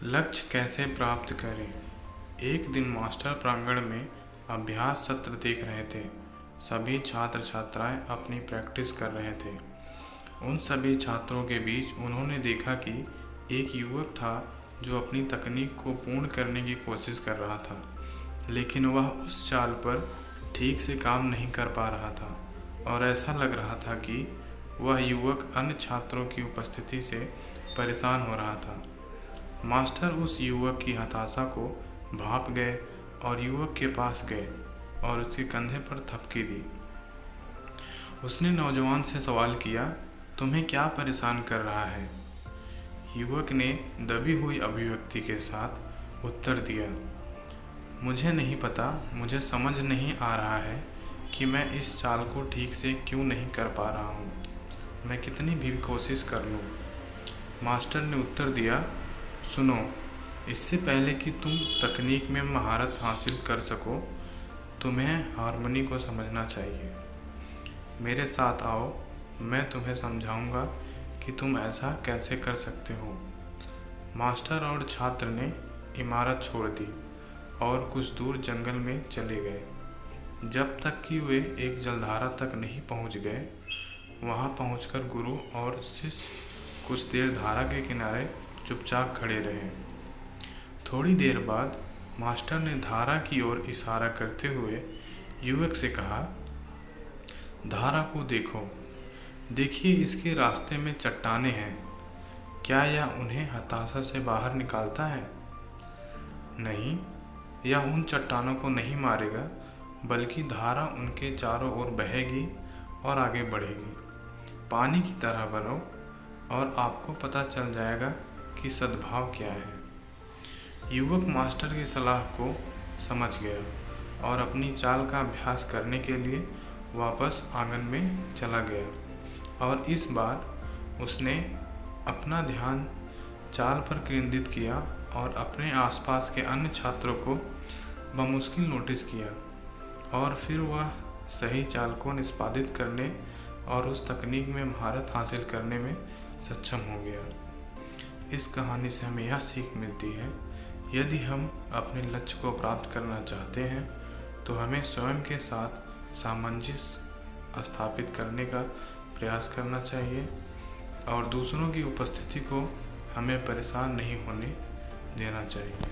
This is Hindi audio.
लक्ष्य कैसे प्राप्त करें। एक दिन मास्टर प्रांगण में अभ्यास सत्र देख रहे थे। सभी छात्र छात्राएं अपनी प्रैक्टिस कर रहे थे। उन सभी छात्रों के बीच उन्होंने देखा कि एक युवक था जो अपनी तकनीक को पूर्ण करने की कोशिश कर रहा था, लेकिन वह उस चाल पर ठीक से काम नहीं कर पा रहा था और ऐसा लग रहा था कि वह युवक अन्य छात्रों की उपस्थिति से परेशान हो रहा था। मास्टर उस युवक की हताशा को भांप गए और युवक के पास गए और उसके कंधे पर थपकी दी। उसने नौजवान से सवाल किया, तुम्हें क्या परेशान कर रहा है? युवक ने दबी हुई अभिव्यक्ति के साथ उत्तर दिया, मुझे नहीं पता, मुझे समझ नहीं आ रहा है कि मैं इस चाल को ठीक से क्यों नहीं कर पा रहा हूँ। मैं कितनी भी कोशिश कर लूँ। मास्टर ने उत्तर दिया, सुनो, इससे पहले कि तुम तकनीक में महारत हासिल कर सको, तुम्हें हारमोनी को समझना चाहिए। मेरे साथ आओ, मैं तुम्हें समझाऊंगा कि तुम ऐसा कैसे कर सकते हो। मास्टर और छात्र ने इमारत छोड़ दी और कुछ दूर जंगल में चले गए। जब तक कि वे एक जलधारा तक नहीं पहुंच गए। वहां पहुंचकर गुरु और शिष्य कुछ देर धारा के किनारे चुपचाप खड़े रहे। थोड़ी देर बाद मास्टर ने धारा की ओर इशारा करते हुए युवक से कहा, धारा को देखो, देखिए इसके रास्ते में चट्टानें हैं। क्या यह उन्हें हताशा से बाहर निकालता है? नहीं, यह उन चट्टानों को नहीं मारेगा, बल्कि धारा उनके चारों ओर बहेगी और आगे बढ़ेगी। पानी की तरह बनो और आपको पता चल जाएगा कि सद्भाव क्या है। युवक मास्टर की सलाह को समझ गया और अपनी चाल का अभ्यास करने के लिए वापस आंगन में चला गया और इस बार उसने अपना ध्यान चाल पर केंद्रित किया और अपने आसपास के अन्य छात्रों को बमुश्किल नोटिस किया और फिर वह सही चाल को निष्पादित करने और उस तकनीक में महारत हासिल करने में सक्षम हो गया। इस कहानी से हमें यह सीख मिलती है, यदि हम अपने लक्ष्य को प्राप्त करना चाहते हैं तो हमें स्वयं के साथ सामंजस्य स्थापित करने का प्रयास करना चाहिए और दूसरों की उपस्थिति को हमें परेशान नहीं होने देना चाहिए।